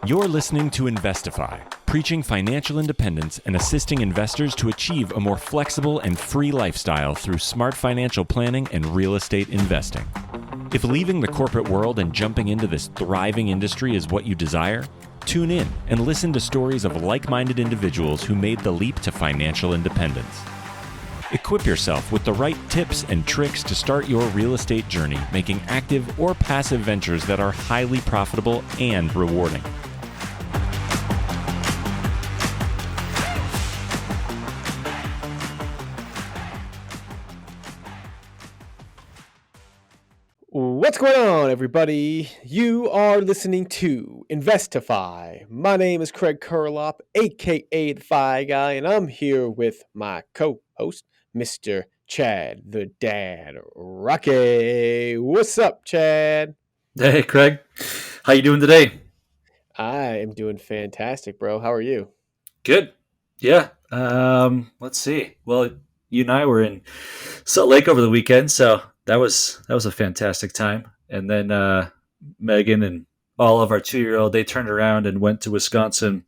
You're listening to Investify, preaching financial independence and assisting investors to achieve a more flexible and free lifestyle through smart financial planning and real estate investing. If leaving the corporate world and jumping into this thriving industry is what you desire, tune in and listen to stories of like-minded individuals who made the leap to financial independence. Equip yourself with the right tips and tricks to start your real estate journey, making active or passive ventures that are highly profitable and rewarding. What's going on, everybody? You are listening to Investify. My name is Craig Curlop, aka the Fi Guy, and I'm here with my co-host, Mr. Chad, the Dad Rocky. What's up, Chad? Hey, Craig. How you doing today? I am doing fantastic, bro. How are you? Good. Yeah. Let's see. Well, you and I were in Salt Lake over the weekend, so that was a fantastic time. And then Megan and all of our 2-year-old, they turned around and went to Wisconsin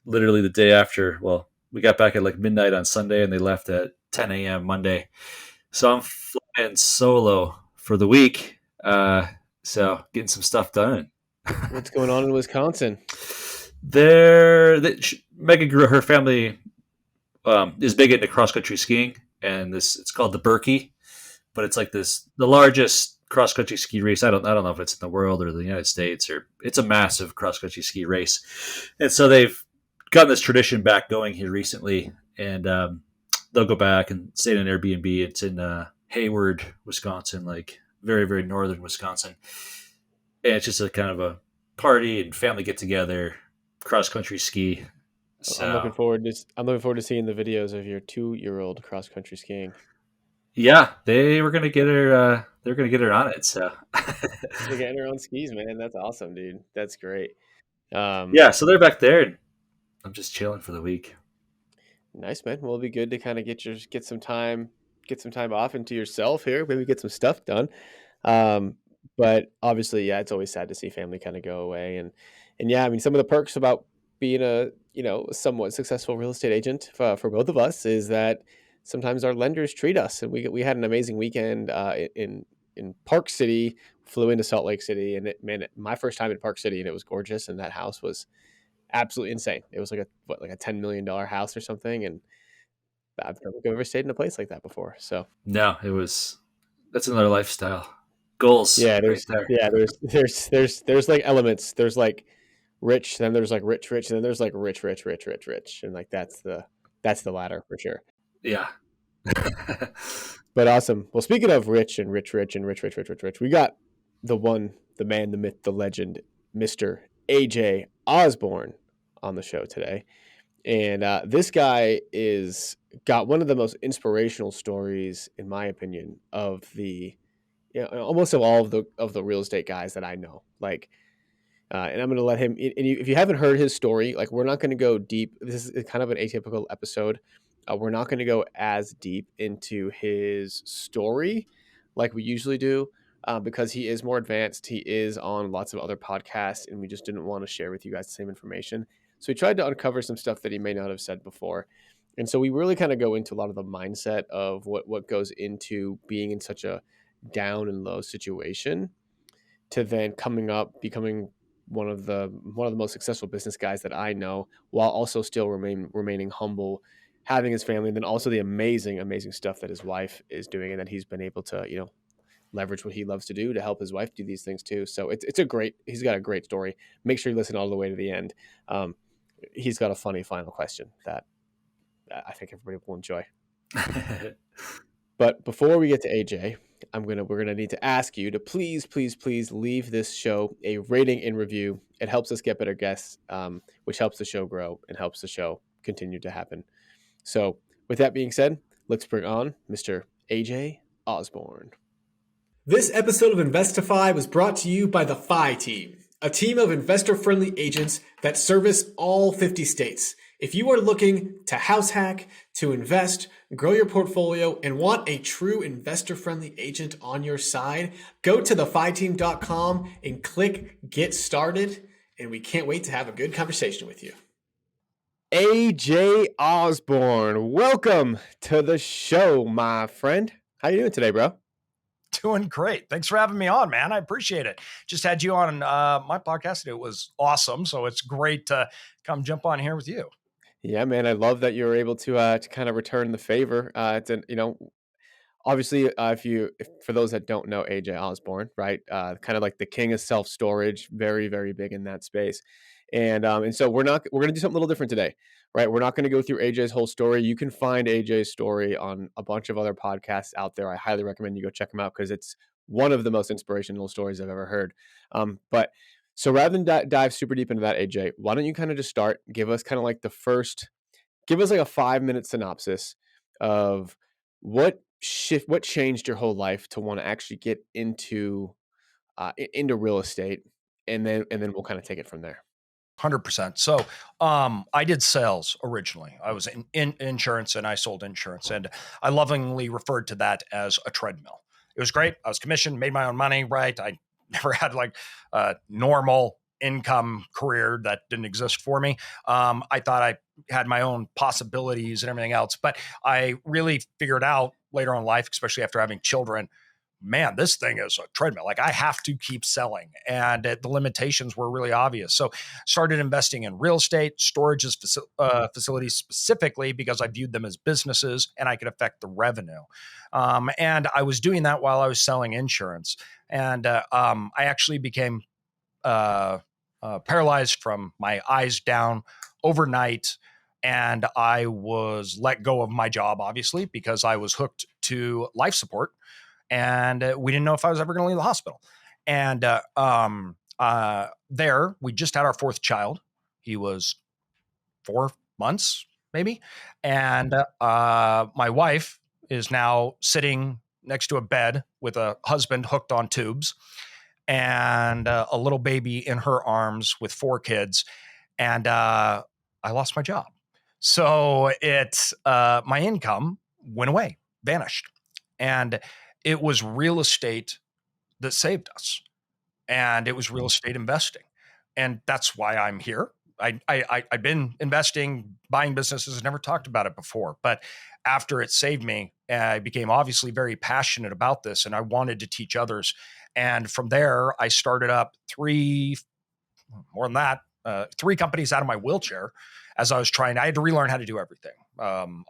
literally the day after. Well, we got back at like midnight on Sunday, and they left at 10 a.m. Monday. So I'm flying solo for the week. So getting some stuff done. What's going on in Wisconsin? Megan grew her family is big into cross country skiing, and it's called the Berkey, but it's like the largest cross country ski race. I don't know if it's in the world or the United States, or it's a massive cross country ski race, and so they've gotten this tradition back going here recently, and they'll go back and stay in an Airbnb. It's in Hayward, Wisconsin, like very, very northern Wisconsin. And it's just a kind of a party and family get together, cross country ski. So, I'm looking forward to seeing the videos of your 2-year-old cross country skiing. Yeah, they were gonna get her. They're gonna get her on it. So They're getting her on skis, man. That's awesome, dude. That's great. Yeah, so they're back there, and I'm just chilling for the week. Nice, man. Well, it'll be good to kind of get some time off into yourself here. Maybe get some stuff done. But obviously, yeah, it's always sad to see family kind of go away. And yeah, I mean, some of the perks about being a somewhat successful real estate agent for both of us is that sometimes our lenders treat us. And we had an amazing weekend in Park City. Flew into Salt Lake City, and my first time in Park City, and it was gorgeous. And that house was absolutely insane. It was like a $10 million house or something, and I don't think I've ever stayed in a place like that before. So no, that's another lifestyle. Goals. Yeah, right there. there's like elements. There's like rich, then there's like rich, and then there's like rich, and like that's the ladder for sure. Yeah. But awesome. Well, speaking of rich, we got the one, the man, the myth, the legend, Mr. AJ Osborne on the show today. And this guy got one of the most inspirational stories, in my opinion, of almost of all of the real estate guys that I know. Like, and I'm going to let him. If you haven't heard his story, like, we're not going to go deep. This is kind of an atypical episode. We're not going to go as deep into his story like we usually do, because he is more advanced. He is on lots of other podcasts, and we just didn't want to share with you guys the same information. So we tried to uncover some stuff that he may not have said before. And so we really kind of go into a lot of the mindset of what goes into being in such a down and low situation to then becoming one of the most successful business guys that I know, while also still remaining humble, having his family, and then also the amazing stuff that his wife is doing, and that he's been able to leverage what he loves to do to help his wife do these things too. So he's got a great story. Make sure you listen all the way to the end. He's got a funny final question that I think everybody will enjoy. But before we get to AJ, we're gonna need to ask you to please leave this show a rating and review. It helps us get better guests, which helps the show grow and helps the show continue to happen. So with that being said, let's bring on Mr. AJ Osborne. This episode of Investify was brought to you by the Fi Team, a team of investor-friendly agents that service all 50 states. If you are looking to house hack, to invest, grow your portfolio, and want a true investor-friendly agent on your side, go to thefiteam.com and click Get Started, and we can't wait to have a good conversation with you. AJ Osborne, welcome to the show, my friend. How you doing today, bro? Doing great. Thanks for having me on, man. I appreciate it. Just had you on my podcast. It was awesome. So it's great to come jump on here with you. Yeah, man. I love that you were able to kind of return the favor. Obviously, if for those that don't know AJ Osborne, right, kind of like the king of self storage, very, very big in that space. And so we're going to do something a little different today, right? We're not going to go through AJ's whole story. You can find AJ's story on a bunch of other podcasts out there. I highly recommend you go check them out because it's one of the most inspirational stories I've ever heard. But so rather than dive super deep into that, AJ, why don't you kind of just start, give us kind of like give us like a 5-minute synopsis of what changed your whole life to want to actually get into real estate, and then we'll kind of take it from there. 100%. So I did sales originally. I was in insurance and I sold insurance, and I lovingly referred to that as a treadmill. It was great. I was commissioned, made my own money, right? I never had like a normal income career that didn't exist for me. I thought I had my own possibilities and everything else, but I really figured out later on in life, especially after having children, man, this thing is a treadmill. Like I have to keep selling, and the limitations were really obvious. So started investing in real estate, facilities specifically because I viewed them as businesses and I could affect the revenue. And I was doing that while I was selling insurance. And I actually became paralyzed from my eyes down overnight. And I was let go of my job, obviously, because I was hooked to life support. And we didn't know if I was ever going to leave the hospital. And there, we just had our 4th child. He was 4 months, maybe. And my wife is now sitting next to a bed with a husband hooked on tubes and a little baby in her arms with 4 kids. And I lost my job. So my income went away, vanished. And it was real estate that saved us, and it was real estate investing. And that's why I'm here. I'd been investing, buying businesses, never talked about it before. But after it saved me, I became obviously very passionate about this, and I wanted to teach others. And from there, I started up 3 companies out of my wheelchair as I had to relearn how to do everything.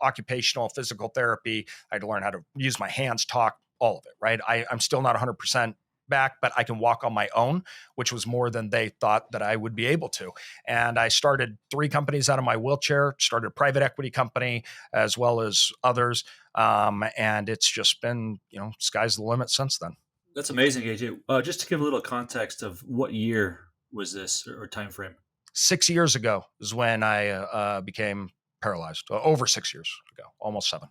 Occupational, physical therapy. I had to learn how to use my hands, talk, all of it, right? I'm still not 100% back, but I can walk on my own, which was more than they thought that I would be able to. And I started 3 companies out of my wheelchair, started a private equity company as well as others. And it's just been, sky's the limit since then. That's amazing, AJ. Just to give a little context of what year was this or time frame? 6 years ago is when I became paralyzed. Over 6 years ago, almost 7.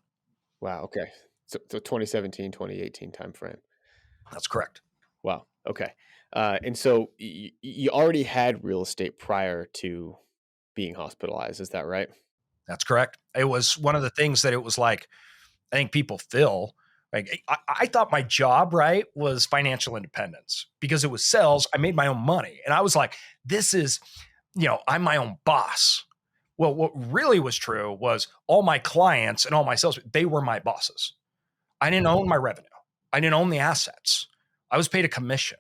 Wow. Okay. So 2017, 2018 timeframe. That's correct. Wow. Okay. And so you already had real estate prior to being hospitalized. Is that right? That's correct. It was one of the things that it was like, I think people feel like I thought my job, right, was financial independence because it was sales. I made my own money. And I was like, this is, I'm my own boss. Well, what really was true was all my clients and all my sales, they were my bosses. I didn't own my revenue. I didn't own the assets. I was paid a commission.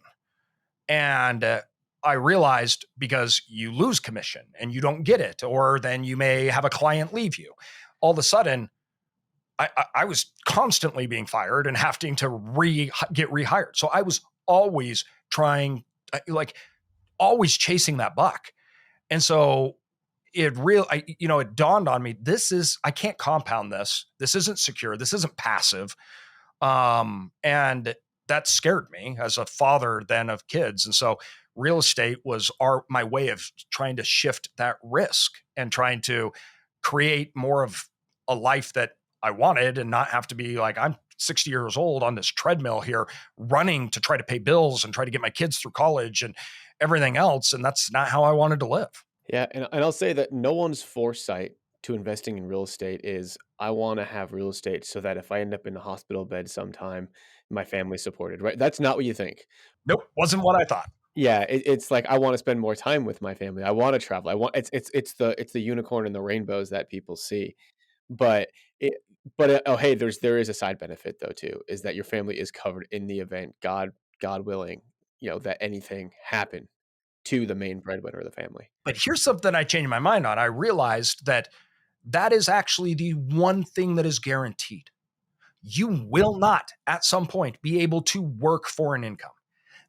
And I realized because you lose commission and you don't get it, or then you may have a client leave you. All of a sudden, I was constantly being fired and having to get rehired. So I was always always chasing that buck. And so it dawned on me, I can't compound this. This isn't secure. This isn't passive. And that scared me as a father then of kids. And so real estate was my way of trying to shift that risk and trying to create more of a life that I wanted and not have to be like, I'm 60 years old on this treadmill here running to try to pay bills and try to get my kids through college and everything else. And that's not how I wanted to live. Yeah. And I'll say that no one's foresight to investing in real estate is, I want to have real estate so that if I end up in a hospital bed sometime, my family's supported, right? That's not what you think. Nope. Wasn't what I thought. Yeah, it's like I want to spend more time with my family. I want to travel. I want it's the unicorn and the rainbows that people see. But it oh hey, there is a side benefit though too, is that your family is covered in the event, God willing, that anything happened to the main breadwinner of the family. But here's something I changed my mind on. I realized that is actually the one thing that is guaranteed. You will not at some point be able to work for an income.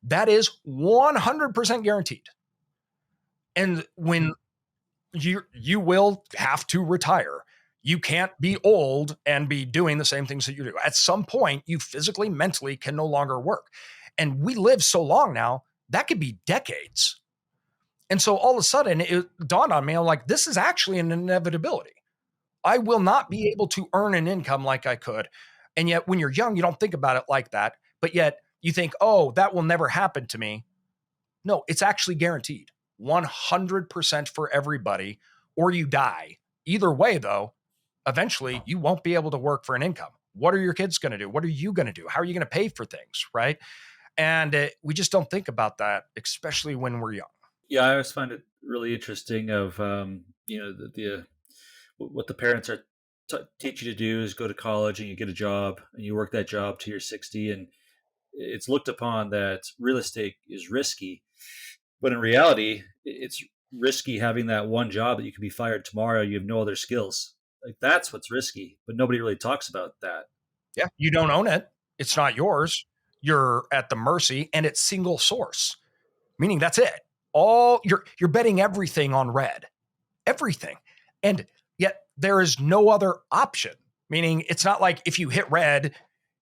That is 100% guaranteed. And when you will have to retire, you can't be old and be doing the same things that you do. At some point, you physically, mentally can no longer work. And we live so long now, that could be decades. And so all of a sudden it dawned on me, I'm like, this is actually an inevitability. I will not be able to earn an income like I could. And yet when you're young, you don't think about it like that. But yet you think, oh, that will never happen to me. No, it's actually guaranteed 100% for everybody, or you die. Either way, though, eventually you won't be able to work for an income. What are your kids going to do? What are you going to do? How are you going to pay for things? Right. And we just don't think about that, especially when we're young. Yeah, I always find it really interesting of what the parents are teach you to do is go to college and you get a job and you work that job till you're 60, and it's looked upon that real estate is risky, but in reality, it's risky having that one job that you could be fired tomorrow. You have no other skills. Like that's what's risky, but nobody really talks about that. Yeah, you don't own it. It's not yours. You're at the mercy, and it's single source, meaning that's it. All you're betting everything on red, everything, and yet there is no other option. Meaning, it's not like if you hit red,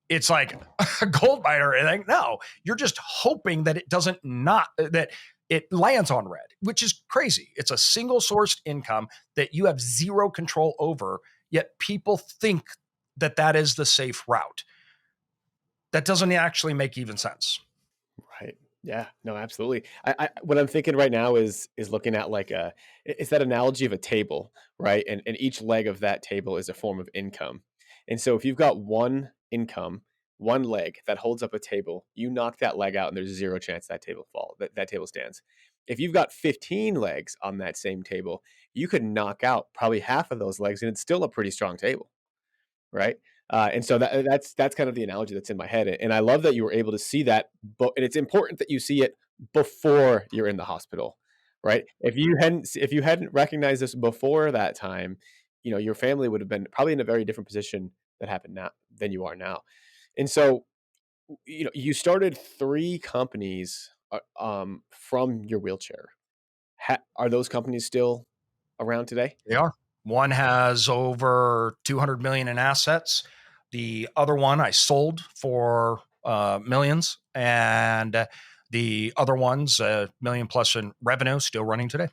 it's like a gold mine or anything. No, you're just hoping that that it lands on red, which is crazy. It's a single sourced income that you have zero control over. Yet people think that is the safe route. That doesn't actually make even sense. Right. Yeah. No, absolutely. What I'm thinking right now is looking at it's that analogy of a table, right? And each leg of that table is a form of income. And so if you've got one income, one leg that holds up a table, you knock that leg out and there's zero chance that that table stands. If you've got 15 legs on that same table, you could knock out probably half of those legs and it's still a pretty strong table, right? And so that's kind of the analogy that's in my head, and I love that you were able to see that. But and it's important that you see it before you're in the hospital, right? If you hadn't recognized this before that time, your family would have been probably in a very different position that happened now than you are now. And so, you started 3 companies from your wheelchair. Are those companies still around today? They are. One has over 200 million in assets. The other one I sold for millions, and the other one's a million plus in revenue, still running today.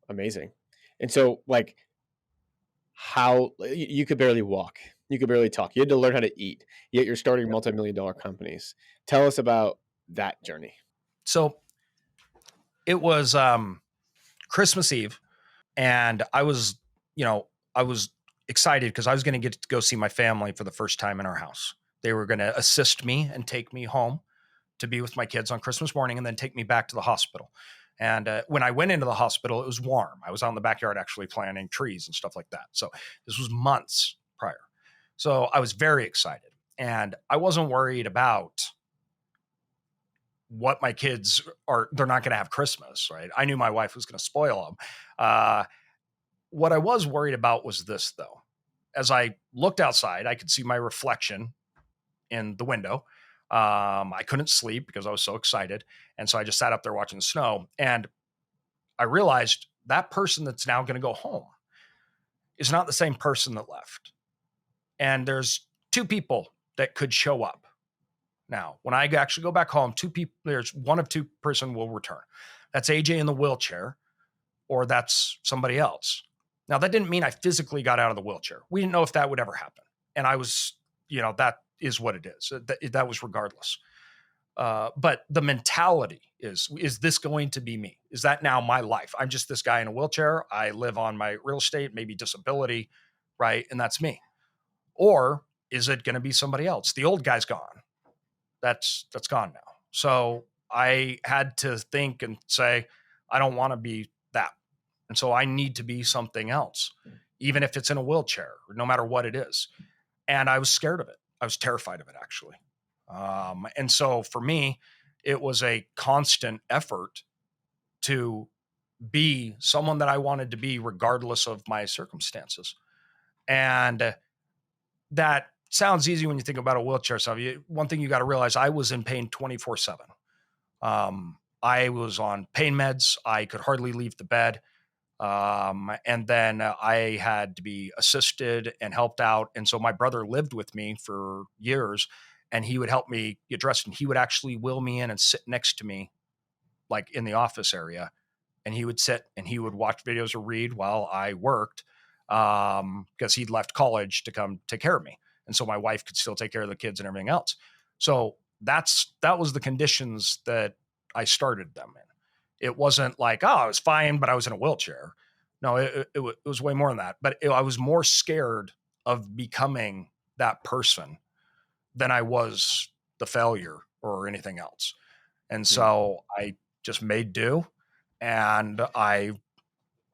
Amazing. And so, how you could barely walk, you could barely talk, you had to learn how to eat, yet you're starting multi-million-dollar companies. Tell us about that journey. So it was Christmas Eve, and I was excited because I was going to get to go see my family for the first time in our house. They were going to assist me and take me home to be with my kids on Christmas morning and then take me back to the hospital. And when I went into the hospital, it was warm. I was out in the backyard actually planting trees and stuff like that. So this was months prior. So I was very excited. And I wasn't worried about what my kids are. They're not going to have Christmas, right? I knew my wife was going to spoil them. What I was worried about was this, though. As I looked outside, I could see my reflection in the window. I couldn't sleep because I was so excited. And so I just sat up there watching the snow. And I realized that person that's now going to go home is not the same person that left. And there's 2 people that could show up. Now, when I actually go back home, 2 people, there's one of 2 person will return. That's AJ in the wheelchair, or that's somebody else. Now, that didn't mean I physically got out of the wheelchair. We didn't know if that would ever happen. And I was, that is what it is. That was regardless. But the mentality is this going to be me? Is that now my life? I'm just this guy in a wheelchair. I live on my real estate, maybe disability, right? And that's me. Or is it going to be somebody else? The old guy's gone. That's gone now. So I had to think and say, I don't want to be that. And so I need to be something else, even if it's in a wheelchair, no matter what it is. And I was scared of it. I was terrified of it, actually. And so for me, it was a constant effort to be someone that I wanted to be, regardless of my circumstances. And that sounds easy when you think about a wheelchair. So one thing you got to realize, I was in pain 24/7. I was on pain meds. I could hardly leave the bed. And then I had to be assisted and helped out. And so my brother lived with me for years, and he would help me get dressed, and he would actually wheel me in and sit next to me, like in the office area. And he would sit and he would watch videos or read while I worked, because he'd left college to come take care of me. And so my wife could still take care of the kids and everything else. So that was the conditions that I started them in. It wasn't like, oh, I was fine, but I was in a wheelchair. No, it was way more than that. But I was more scared of becoming that person than I was the failure or anything else. And so I just made do, and I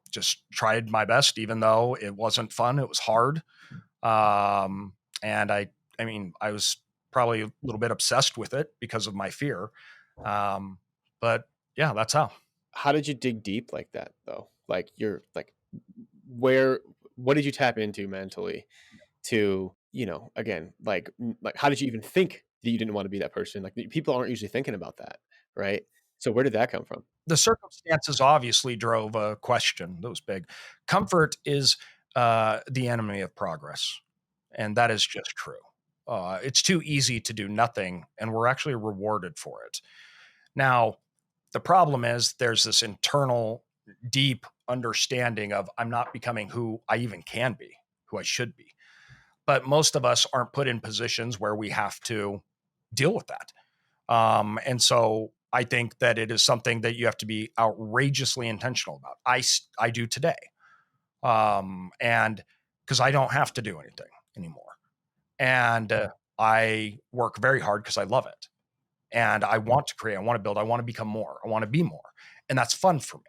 just tried my best, even though it wasn't fun. It was hard. And I mean, I was probably a little bit obsessed with it because of my fear. But yeah, that's how. How did you dig deep like that though? Like you're like, what did you tap into mentally to, again, like how did you even think that you didn't want to be that person? Like people aren't usually thinking about that, right? So where did that come from? The circumstances obviously drove a question that was big. Comfort is the enemy of progress. And that is just true. It's too easy to do nothing, and we're actually rewarded for it. Now, the problem is there's this internal, deep understanding of I'm not becoming who I even can be, who I should be. But most of us aren't put in positions where we have to deal with that. And so I think that it is something that you have to be outrageously intentional about. I do today. And because I don't have to do anything anymore. And I work very hard because I love it. And I want to create, I want to build, I want to become more, I want to be more. And that's fun for me.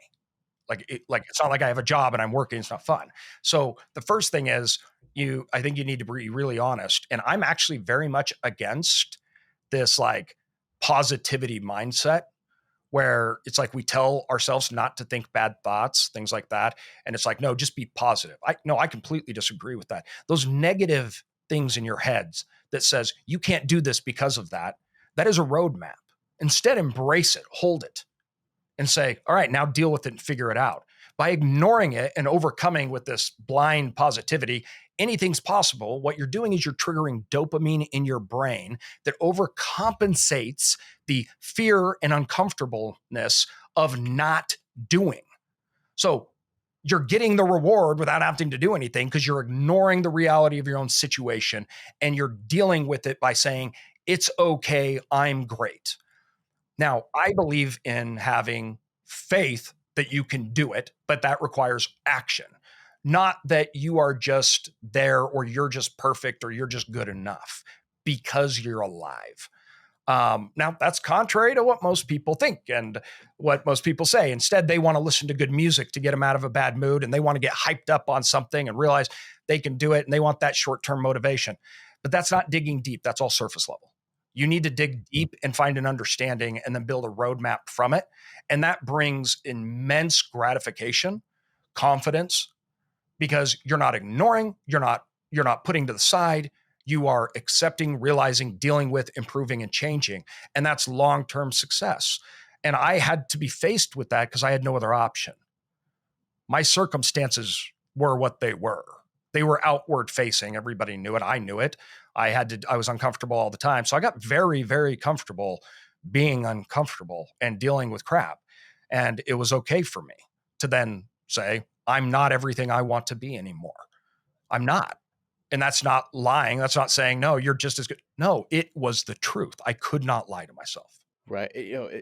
Like it's not like I have a job and I'm working, it's not fun. So the first thing is I think you need to be really honest. And I'm actually very much against this like positivity mindset where it's like we tell ourselves not to think bad thoughts, things like that. And it's like, no, just be positive. I completely disagree with that. Those negative things in your heads that says you can't do this because of that, that is a roadmap. Instead, embrace it, hold it, and say, all right, now deal with it and figure it out. By ignoring it and overcoming with this blind positivity, anything's possible. What you're doing is you're triggering dopamine in your brain that overcompensates the fear and uncomfortableness of not doing. So you're getting the reward without having to do anything because you're ignoring the reality of your own situation and you're dealing with it by saying, it's okay, I'm great. Now, I believe in having faith that you can do it, but that requires action. Not that you are just there or you're just perfect or you're just good enough because you're alive. Now, that's contrary to what most people think and what most people say. Instead, they want to listen to good music to get them out of a bad mood, and they want to get hyped up on something and realize they can do it, and they want that short-term motivation. But that's not digging deep. That's all surface level. You need to dig deep and find an understanding and then build a roadmap from it. And that brings immense gratification, confidence, because you're not ignoring, you're not putting to the side, you are accepting, realizing, dealing with, improving, and changing. And that's long-term success. And I had to be faced with that because I had no other option. My circumstances were what they were. They were outward facing. Everybody knew it. I knew it. I was uncomfortable all the time. So I got very, very comfortable being uncomfortable and dealing with crap. And it was okay for me to then say, I'm not everything I want to be anymore. I'm not. And that's not lying. That's not saying, no, you're just as good. No, it was the truth. I could not lie to myself. Right.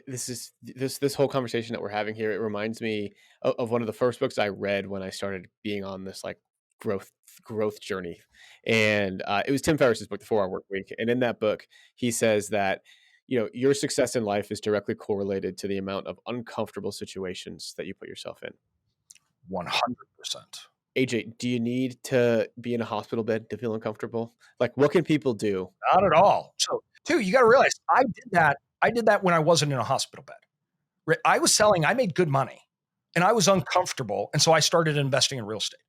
This whole conversation that we're having here, it reminds me of one of the first books I read when I started being on this like growth journey. And it was Tim Ferriss's book, The 4 Hour Work Week. And in that book, he says that, your success in life is directly correlated to the amount of uncomfortable situations that you put yourself in. 100%. AJ, do you need to be in a hospital bed to feel uncomfortable? Like, what can people do? Not at all. So, too, you got to realize I did that when I wasn't in a hospital bed. I was selling, I made good money and I was uncomfortable. And so I started investing in real estate.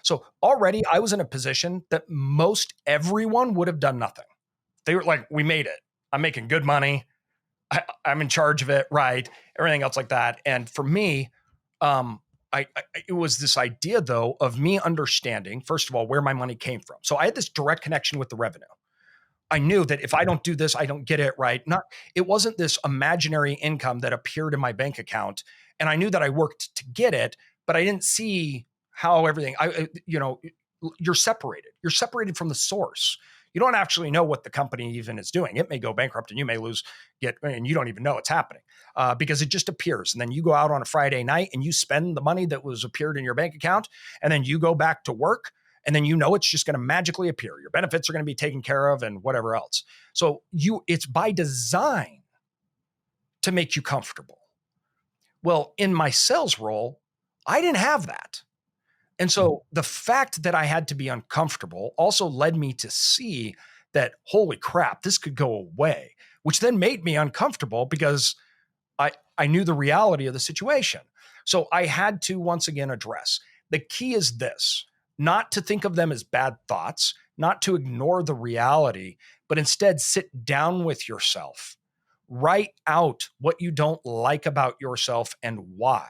So already I was in a position that most everyone would have done nothing. They were like, we made it. I'm making good money. I'm in charge of it. Right. Everything else like that. And for me, it was this idea though of me understanding, first of all, where my money came from. So I had this direct connection with the revenue. I knew that if I don't do this, I don't get it right. It wasn't this imaginary income that appeared in my bank account. And I knew that I worked to get it, but I didn't see how everything, you're separated. You're separated from the source. You don't actually know what the company even is doing. It may go bankrupt and you may and you don't even know it's happening because it just appears. And then you go out on a Friday night and you spend the money that was appeared in your bank account. And then you go back to work and then it's just going to magically appear. Your benefits are going to be taken care of and whatever else. So it's by design to make you comfortable. Well, in my sales role, I didn't have that. And so the fact that I had to be uncomfortable also led me to see that, holy crap, this could go away, which then made me uncomfortable because I knew the reality of the situation. So I had to once again address. The key is this, not to think of them as bad thoughts, not to ignore the reality, but instead sit down with yourself, write out what you don't like about yourself and why,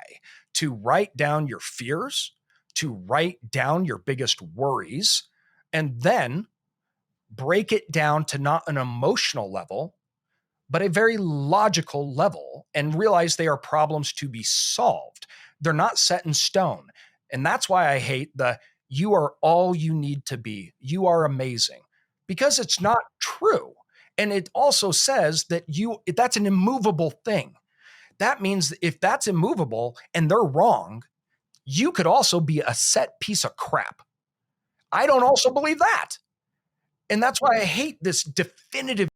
to write down your fears, to write down your biggest worries, and then break it down to not an emotional level, but a very logical level and realize they are problems to be solved. They're not set in stone. And that's why I hate you are all you need to be. You are amazing, because it's not true. And it also says that that's an immovable thing. That means if that's immovable and they're wrong, you could also be a set piece of crap. I don't also believe that. And that's why I hate this definitive